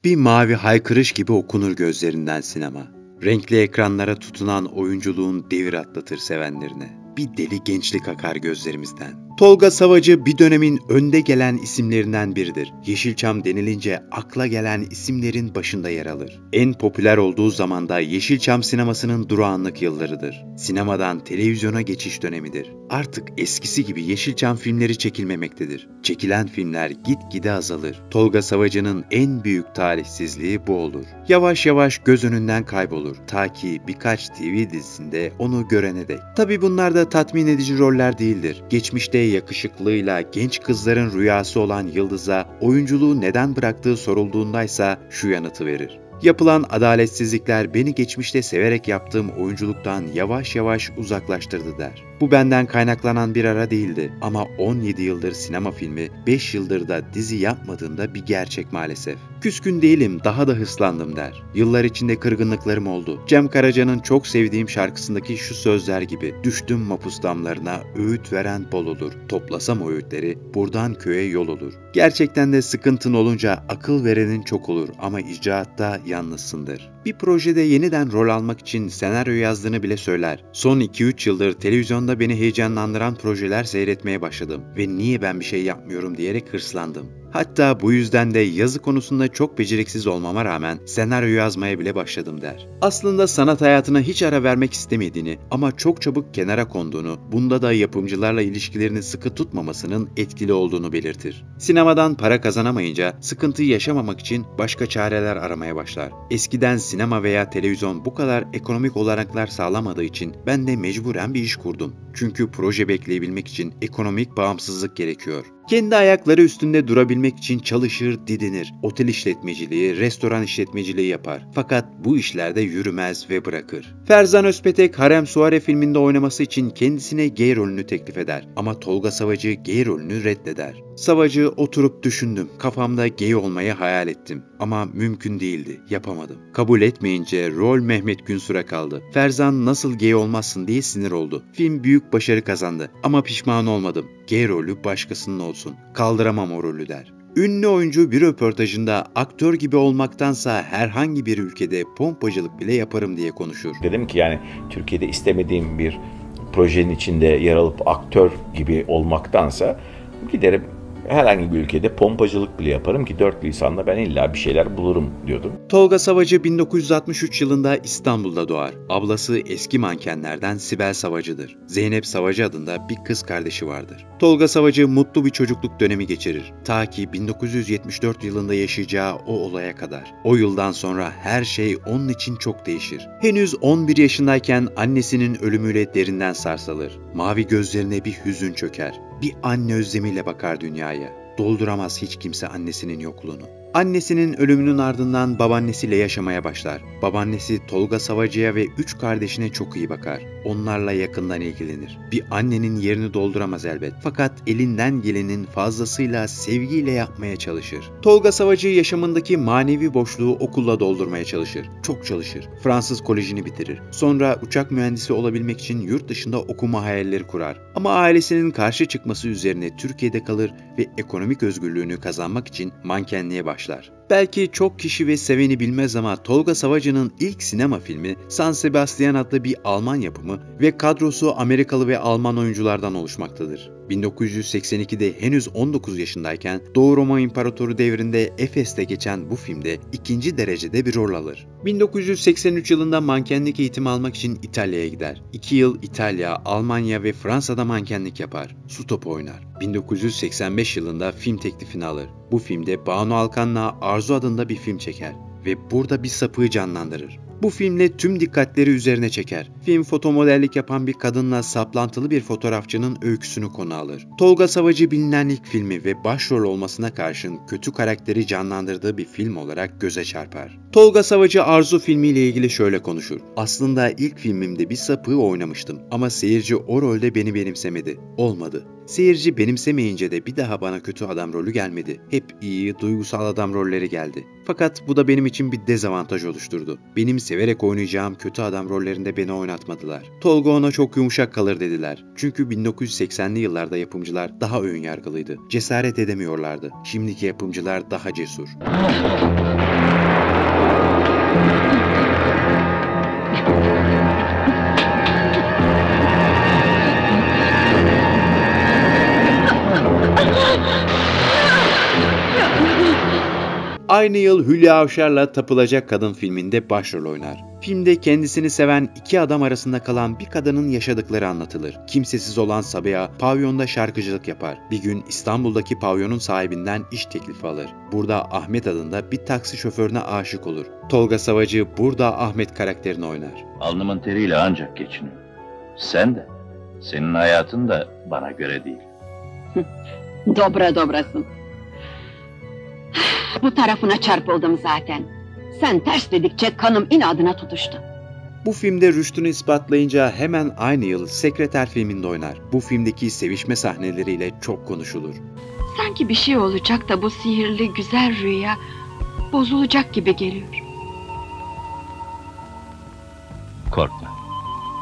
Bir mavi haykırış gibi okunur gözlerinden sinema. Renkli ekranlara tutunan oyunculuğun devir atlatır sevenlerine. Bir deli gençlik akar gözlerimizden. Tolga Savacı bir dönemin önde gelen isimlerinden biridir. Yeşilçam denilince akla gelen isimlerin başında yer alır. En popüler olduğu zamanda Yeşilçam sinemasının durağanlık yıllarıdır. Sinemadan televizyona geçiş dönemidir. Artık eskisi gibi Yeşilçam filmleri çekilmemektedir. Çekilen filmler gitgide azalır. Tolga Savacı'nın en büyük talihsizliği bu olur. Yavaş yavaş göz önünden kaybolur. Ta ki birkaç TV dizisinde onu görene dek. Tabi bunlar da tatmin edici roller değildir. Geçmişte yakışıklığıyla genç kızların rüyası olan Yıldız'a oyunculuğu neden bıraktığı sorulduğundaysa şu yanıtı verir. Yapılan adaletsizlikler beni geçmişte severek yaptığım oyunculuktan yavaş yavaş uzaklaştırdı der. Bu benden kaynaklanan bir ara değildi ama 17 yıldır sinema filmi, 5 yıldır da dizi yapmadığımda bir gerçek maalesef. Küskün değilim, daha da hırslandım der. Yıllar içinde kırgınlıklarım oldu. Cem Karaca'nın çok sevdiğim şarkısındaki şu sözler gibi: düştüm mapus damlarına, öğüt veren bol olur. Toplasam o öğütleri, buradan köye yol olur. Gerçekten de sıkıntın olunca akıl verenin çok olur ama icraatta yalnızsındır. Bir projede yeniden rol almak için senaryo yazdığını bile söyler. Son 2-3 yıldır televizyonda beni heyecanlandıran projeler seyretmeye başladım ve niye ben bir şey yapmıyorum diyerek hırslandım. Hatta bu yüzden de yazı konusunda çok beceriksiz olmama rağmen senaryo yazmaya bile başladım der. Aslında sanat hayatına hiç ara vermek istemediğini ama çok çabuk kenara konduğunu, bunda da yapımcılarla ilişkilerini sıkı tutmamasının etkili olduğunu belirtir. Sinemadan para kazanamayınca sıkıntıyı yaşamamak için başka çareler aramaya başlar. Eskiden sinema veya televizyon bu kadar ekonomik olanaklar sağlamadığı için ben de mecburen bir iş kurdum. Çünkü proje bekleyebilmek için ekonomik bağımsızlık gerekiyor. Kendi ayakları üstünde durabilmek için çalışır, didinir. Otel işletmeciliği, restoran işletmeciliği yapar. Fakat bu işlerde yürümez ve bırakır. Ferzan Özpetek, Harem Suare filminde oynaması için kendisine gay rolünü teklif eder. Ama Tolga Savacı gay rolünü reddeder. Savacı oturup düşündüm. Kafamda gay olmayı hayal ettim. Ama mümkün değildi, yapamadım. Kabul etmeyince rol Mehmet Günsur'a kaldı. Ferzan nasıl gay olmazsın diye sinir oldu. Film büyük başarı kazandı ama pişman olmadım. Gay rolü başkasının olsun. Kaldıramam o rolü der. Ünlü oyuncu bir röportajında aktör gibi olmaktansa herhangi bir ülkede pompacılık bile yaparım diye konuşur. Dedim ki yani Türkiye'de istemediğim bir projenin içinde yer alıp aktör gibi olmaktansa giderim herhangi bir ülkede pompacılık bile yaparım ki 4 lisanla ben illa bir şeyler bulurum diyordum. Tolga Savacı 1963 yılında İstanbul'da doğar. Ablası eski mankenlerden Sibel Savacı'dır. Zeynep Savacı adında bir kız kardeşi vardır. Tolga Savacı mutlu bir çocukluk dönemi geçirir. Ta ki 1974 yılında yaşayacağı o olaya kadar. O yıldan sonra her şey onun için çok değişir. Henüz 11 yaşındayken annesinin ölümüyle derinden sarsılır. Mavi gözlerine bir hüzün çöker. Bir anne özlemiyle bakar dünyaya. Dolduramaz hiç kimse annesinin yokluğunu. Annesinin ölümünün ardından babaannesiyle yaşamaya başlar. Babaannesi Tolga Savacı'ya ve 3 kardeşine çok iyi bakar. Onlarla yakından ilgilenir. Bir annenin yerini dolduramaz elbet. Fakat elinden gelenin fazlasıyla sevgiyle yapmaya çalışır. Tolga Savacı yaşamındaki manevi boşluğu okulla doldurmaya çalışır. Çok çalışır. Fransız Koleji'ni bitirir. Sonra uçak mühendisi olabilmek için yurt dışında okuma hayalleri kurar. Ama ailesinin karşı çıkması üzerine Türkiye'de kalır ve ekonomik özgürlüğünü kazanmak için mankenliğe başlar. Belki çok kişi ve seveni bilmez ama Tolga Savacı'nın ilk sinema filmi San Sebastian adlı bir Alman yapımı ve kadrosu Amerikalı ve Alman oyunculardan oluşmaktadır. 1982'de henüz 19 yaşındayken Doğu Roma İmparatoru devrinde Efes'te geçen bu filmde ikinci derecede bir rol alır. 1983 yılında mankenlik eğitimi almak için İtalya'ya gider. 2 yıl İtalya, Almanya ve Fransa'da mankenlik yapar. Su topu oynar. 1985 yılında film teklifini alır. Bu filmde Banu Alkan'la Arzu adında bir film çeker ve burada bir sapığı canlandırır. Bu filmle tüm dikkatleri üzerine çeker. Film fotomodellik yapan bir kadınla saplantılı bir fotoğrafçının öyküsünü konu alır. Tolga Savacı bilinen ilk filmi ve başrol olmasına karşın kötü karakteri canlandırdığı bir film olarak göze çarpar. Tolga Savacı Arzu filmiyle ilgili şöyle konuşur. Aslında ilk filmimde bir sapığı oynamıştım ama seyirci o rolde beni benimsemedi. Olmadı. Seyirci benimsemeyince de bir daha bana kötü adam rolü gelmedi. Hep iyi, duygusal adam rolleri geldi. Fakat bu da benim için bir dezavantaj oluşturdu. Benim severek oynayacağım kötü adam rollerinde beni oynatmadılar. Tolga ona çok yumuşak kalır dediler. Çünkü 1980'li yıllarda yapımcılar daha önyargılıydı. Cesaret edemiyorlardı. Şimdiki yapımcılar daha cesur. Aynı yıl Hülya Avşar'la Tapılacak Kadın filminde başrol oynar. Filmde kendisini seven iki adam arasında kalan bir kadının yaşadıkları anlatılır. Kimsesiz olan Sabiha pavyonda şarkıcılık yapar. Bir gün İstanbul'daki pavyonun sahibinden iş teklifi alır. Burada Ahmet adında bir taksi şoförüne aşık olur. Tolga Savacı burada Ahmet karakterini oynar. Alnımın teriyle ancak geçiniyor. Sen de. Senin hayatın da bana göre değil. Dobra dobrasın. Bu tarafına çarpıldım zaten. Sen ters dedikçe kanım inadına tutuştu. Bu filmde rüştünü ispatlayınca hemen aynı yıl Sekreter filminde oynar. Bu filmdeki sevişme sahneleriyle çok konuşulur. Sanki bir şey olacak da bu sihirli güzel rüya bozulacak gibi geliyor. Korkma.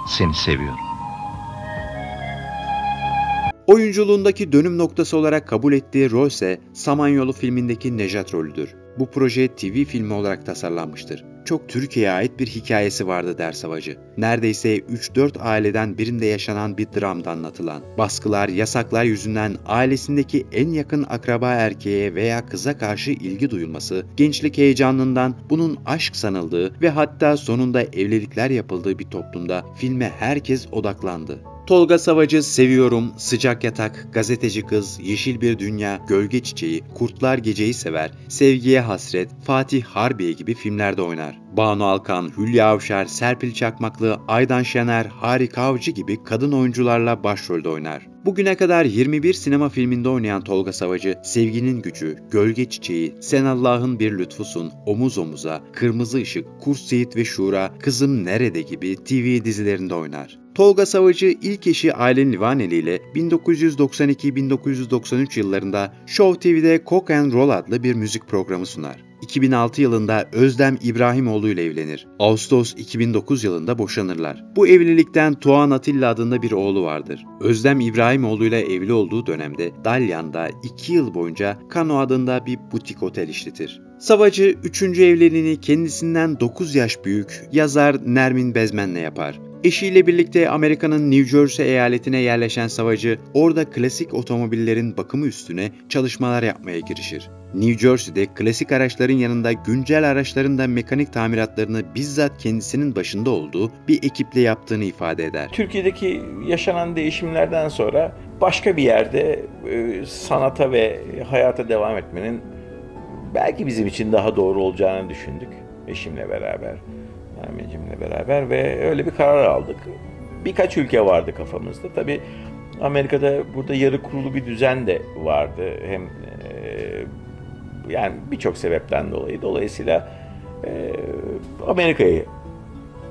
Seni seviyorum. Oyunculuğundaki dönüm noktası olarak kabul ettiği rol ise Samanyolu filmindeki Nejat rolüdür. Bu proje TV filmi olarak tasarlanmıştır. Çok Türkiye'ye ait bir hikayesi vardı der Savacı. Neredeyse 3-4 aileden birinde yaşanan bir dramda anlatılan. Baskılar, yasaklar yüzünden ailesindeki en yakın akraba erkeğe veya kıza karşı ilgi duyulması, gençlik heyecanından bunun aşk sanıldığı ve hatta sonunda evlilikler yapıldığı bir toplumda filme herkes odaklandı. Tolga Savacı Seviyorum, Sıcak Yatak, Gazeteci Kız, Yeşil Bir Dünya, Gölge Çiçeği, Kurtlar Geceyi Sever, Sevgiye Hasret, Fatih Harbiye gibi filmlerde oynar. Banu Alkan, Hülya Avşar, Serpil Çakmaklı, Aydan Şener, Harika Avcı gibi kadın oyuncularla başrolde oynar. Bugüne kadar 21 sinema filminde oynayan Tolga Savacı, Sevginin Gücü, Gölge Çiçeği, Sen Allah'ın Bir Lütfusun, Omuz Omuza, Kırmızı Işık, Kurs Seyit ve Şura, Kızım Nerede gibi TV dizilerinde oynar. Tolga Savacı ilk eşi Aylin Livaneli ile 1992-1993 yıllarında Show TV'de Cock and Roll adlı bir müzik programı sunar. 2006 yılında Özlem İbrahimoğlu ile evlenir. Ağustos 2009 yılında boşanırlar. Bu evlilikten Tuğan Atilla adında bir oğlu vardır. Özlem İbrahimoğlu ile evli olduğu dönemde Dalyan'da 2 yıl boyunca Kano adında bir butik otel işletir. Savacı 3. evliliğini kendisinden 9 yaş büyük yazar Nermin Bezmen'le yapar. Eşiyle birlikte Amerika'nın New Jersey eyaletine yerleşen Savacı, orada klasik otomobillerin bakımı üstüne çalışmalar yapmaya girişir. New Jersey'de klasik araçların yanında güncel araçların da mekanik tamiratlarını bizzat kendisinin başında olduğu bir ekiple yaptığını ifade eder. Türkiye'deki yaşanan değişimlerden sonra başka bir yerde sanata ve hayata devam etmenin belki bizim için daha doğru olacağını düşündük eşimle beraber. Ahmet'imle beraber ve öyle bir karar aldık. Birkaç ülke vardı kafamızda. Tabii Amerika'da burada yarı kurulu bir düzen de vardı. Hem yani birçok sebepten dolayı. Dolayısıyla Amerika'yı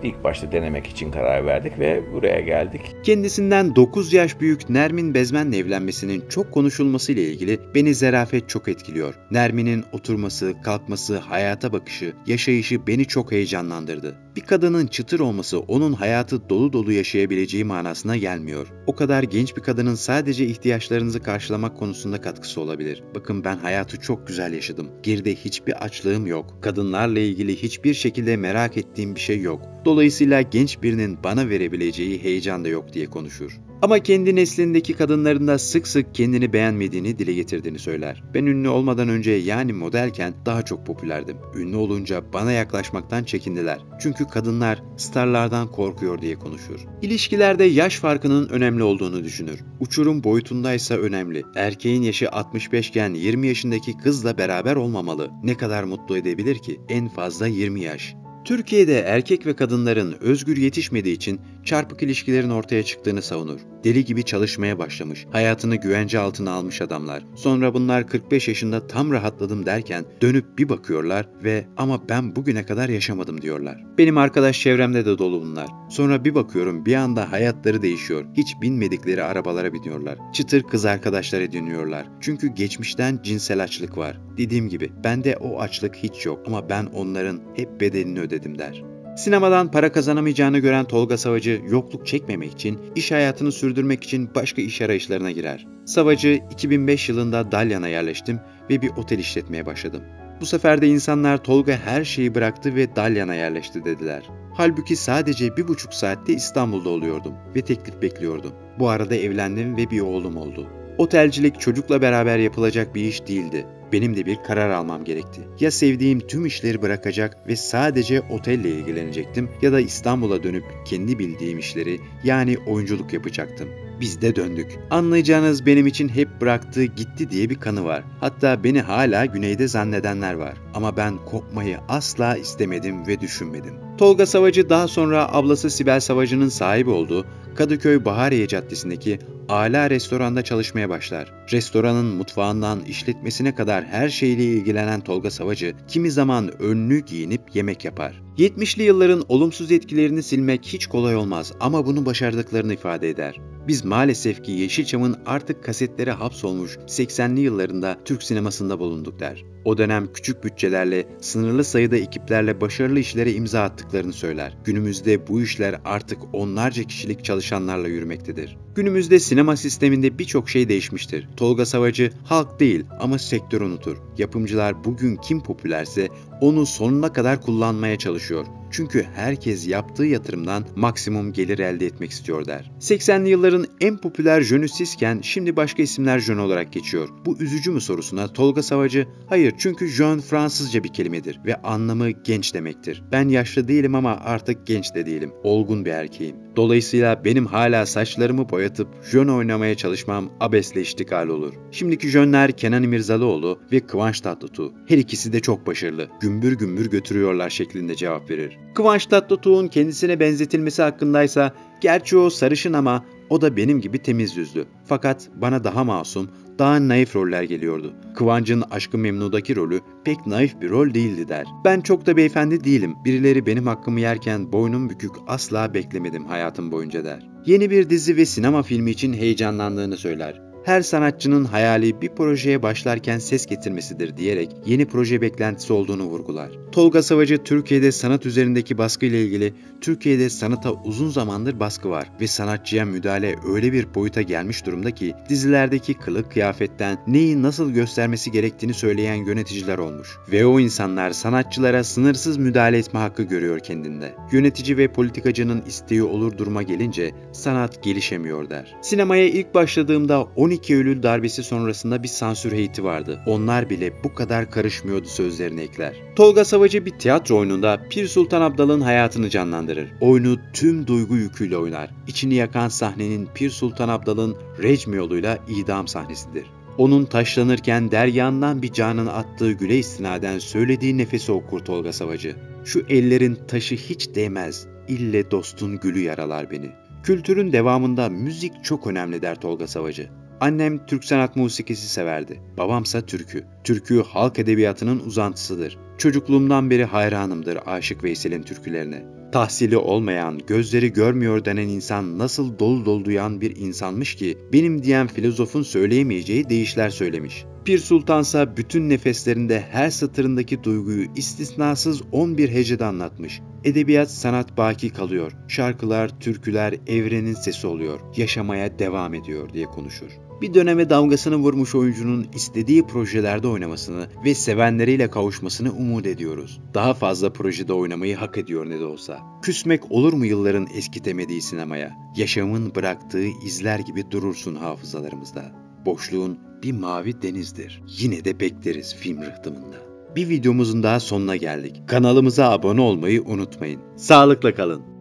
ilk başta denemek için karar verdik ve buraya geldik. Kendisinden 9 yaş büyük Nermin Bezmen'le evlenmesinin çok konuşulmasıyla ilgili beni zarafet çok etkiliyor. Nermin'in oturması, kalkması, hayata bakışı, yaşayışı beni çok heyecanlandırdı. Bir kadının çıtır olması onun hayatı dolu dolu yaşayabileceği manasına gelmiyor. O kadar genç bir kadının sadece ihtiyaçlarınızı karşılamak konusunda katkısı olabilir. Bakın ben hayatı çok güzel yaşadım. Geride hiçbir açlığım yok. Kadınlarla ilgili hiçbir şekilde merak ettiğim bir şey yok. Dolayısıyla genç birinin bana verebileceği heyecan da yok diye konuşur. Ama kendi neslindeki kadınların da sık sık kendini beğenmediğini dile getirdiğini söyler. Ben ünlü olmadan önce yani modelken daha çok popülerdim. Ünlü olunca bana yaklaşmaktan çekindiler. Çünkü kadınlar starlardan korkuyor diye konuşur. İlişkilerde yaş farkının önemli olduğunu düşünür. Uçurum boyutundaysa önemli. Erkeğin yaşı 65 iken 20 yaşındaki kızla beraber olmamalı. Ne kadar mutlu edebilir ki? En fazla 20 yaş. Türkiye'de erkek ve kadınların özgür yetişmediği için çarpık ilişkilerin ortaya çıktığını savunur. Deli gibi çalışmaya başlamış, hayatını güvence altına almış adamlar. Sonra bunlar 45 yaşında tam rahatladım derken dönüp bir bakıyorlar ve ama ben bugüne kadar yaşamadım diyorlar. Benim arkadaş çevremde de dolu bunlar. Sonra bir bakıyorum bir anda hayatları değişiyor. Hiç binmedikleri arabalara biniyorlar. Çıtır kız arkadaşlar ediniyorlar. Çünkü geçmişten cinsel açlık var. Dediğim gibi bende o açlık hiç yok ama ben onların hep bedelini ödedim der. Sinemadan para kazanamayacağını gören Tolga Savacı yokluk çekmemek için, iş hayatını sürdürmek için başka iş arayışlarına girer. Savacı 2005 yılında Dalyan'a yerleştim ve bir otel işletmeye başladım. Bu sefer de insanlar Tolga her şeyi bıraktı ve Dalyan'a yerleşti dediler. Halbuki sadece 1,5 saatte İstanbul'da oluyordum ve teklif bekliyordum. Bu arada evlendim ve bir oğlum oldu. Otelcilik çocukla beraber yapılacak bir iş değildi. Benim de bir karar almam gerekti. Ya sevdiğim tüm işleri bırakacak ve sadece otelle ilgilenecektim ya da İstanbul'a dönüp kendi bildiğim işleri yani oyunculuk yapacaktım. Biz de döndük. Anlayacağınız benim için hep bıraktı gitti diye bir kanı var. Hatta beni hala güneyde zannedenler var. Ama ben kopmayı asla istemedim ve düşünmedim. Tolga Savacı daha sonra ablası Sibel Savacı'nın sahibi olduğu Kadıköy Bahariye Caddesi'ndeki Ala restoranda çalışmaya başlar. Restoranın mutfağından işletmesine kadar her şeyle ilgilenen Tolga Savacı kimi zaman önlü giyinip yemek yapar. 70'li yılların olumsuz etkilerini silmek hiç kolay olmaz ama bunu başardıklarını ifade eder. Biz maalesef ki Yeşilçam'ın artık kasetlere hapsolmuş 80'li yıllarında Türk sinemasında bulunduk der. O dönem küçük bütçelerle, sınırlı sayıda ekiplerle başarılı işlere imza attıklarını söyler. Günümüzde bu işler artık onlarca kişilik çalışanlarla yürümektedir. Günümüzde sinema sisteminde birçok şey değişmiştir. Tolga Savacı halk değil ama sektör unutur. Yapımcılar bugün kim popülerse onu sonuna kadar kullanmaya çalışıyor. Çünkü herkes yaptığı yatırımdan maksimum gelir elde etmek istiyor der. 80'li yılların en popüler jönü sizken şimdi başka isimler jön olarak geçiyor. Bu üzücü mü sorusuna Tolga Savacı, hayır çünkü jön Fransızca bir kelimedir ve anlamı genç demektir. Ben yaşlı değilim ama artık genç de değilim. Olgun bir erkeğim. Dolayısıyla benim hala saçlarımı boyatıp jön oynamaya çalışmam abesle iştikal olur. Şimdiki jönler Kenan İmirzalıoğlu ve Kıvanç Tatlıtuğ. Her ikisi de çok başarılı. Gümbür gümbür götürüyorlar şeklinde cevap verir. Kıvanç Tatlıtuğ'un kendisine benzetilmesi hakkındaysa, gerçi o sarışın ama o da benim gibi temiz yüzlü. Fakat bana daha masum, daha naif roller geliyordu. Kıvanç'ın Aşk-ı Memnu'daki rolü pek naif bir rol değildi der. Ben çok da beyefendi değilim. Birileri benim hakkımı yerken boynum bükük asla beklemedim hayatım boyunca der. Yeni bir dizi ve sinema filmi için heyecanlandığını söyler. Her sanatçının hayali bir projeye başlarken ses getirmesidir diyerek yeni proje beklentisi olduğunu vurgular. Tolga Savacı Türkiye'de sanat üzerindeki baskı ile ilgili Türkiye'de sanata uzun zamandır baskı var ve sanatçıya müdahale öyle bir boyuta gelmiş durumda ki dizilerdeki kılık kıyafetten neyi nasıl göstermesi gerektiğini söyleyen yöneticiler olmuş. Ve o insanlar sanatçılara sınırsız müdahale etme hakkı görüyor kendinde. Yönetici ve politikacının isteği olur duruma gelince sanat gelişemiyor der. Sinemaya ilk başladığımda 12 Eylül darbesi sonrasında bir sansür heyeti vardı. Onlar bile bu kadar karışmıyordu sözlerini ekler. Tolga Savacı bir tiyatro oyununda Pir Sultan Abdal'ın hayatını canlandırır. Oyunu tüm duygu yüküyle oynar. İçini yakan sahnenin Pir Sultan Abdal'ın recmi yoluyla idam sahnesidir. Onun taşlanırken deryandan bir canın attığı güle istinaden söylediği nefesi okur Tolga Savacı. Şu ellerin taşı hiç değmez, ille dostun gülü yaralar beni. Kültürün devamında müzik çok önemli der Tolga Savacı. Annem Türk sanat musikisi severdi. Babamsa türkü. Türkü halk edebiyatının uzantısıdır. Çocukluğumdan beri hayranımdır Aşık Veysel'in türkülerine. Tahsili olmayan, gözleri görmüyor denen insan nasıl dolu dolu duyan bir insanmış ki benim diyen filozofun söyleyemeyeceği deyişler söylemiş. Pir Sultansa bütün nefeslerinde her satırındaki duyguyu istisnasız 11 hecede anlatmış. Edebiyat sanat baki kalıyor. Şarkılar, türküler evrenin sesi oluyor. Yaşamaya devam ediyor diye konuşur. Bir döneme damgasını vurmuş oyuncunun istediği projelerde oynamasını ve sevenleriyle kavuşmasını umut ediyoruz. Daha fazla projede oynamayı hak ediyor ne de olsa. Küsmek olur mu yılların eskitemediği sinemaya? Yaşamın bıraktığı izler gibi durursun hafızalarımızda. Boşluğun bir mavi denizdir. Yine de bekleriz film rıhtımında. Bir videomuzun daha sonuna geldik. Kanalımıza abone olmayı unutmayın. Sağlıkla kalın.